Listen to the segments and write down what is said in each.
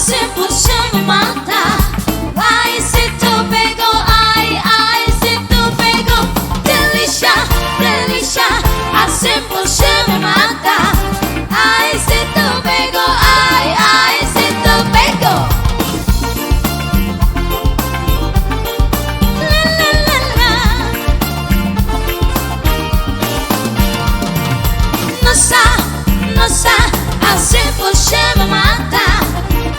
se você me mata. Ai, se tu pegou, ai, se tu pegou. Delícia, delícia, assim você me mata. Ai, se tu pegou, ai, se tu pegou. Nossa, assim você me mata.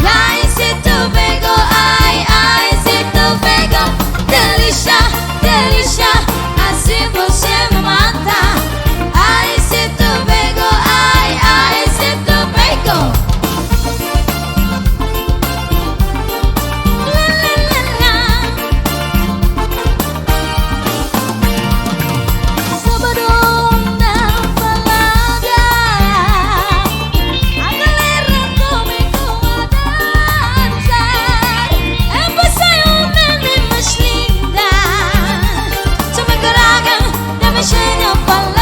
Ai, se tu pegou, ai, se tu pegou. Delícia, delícia, assim você me mata. Ai, se tu pegou, ai, se tu pegou. Deixa eu falar.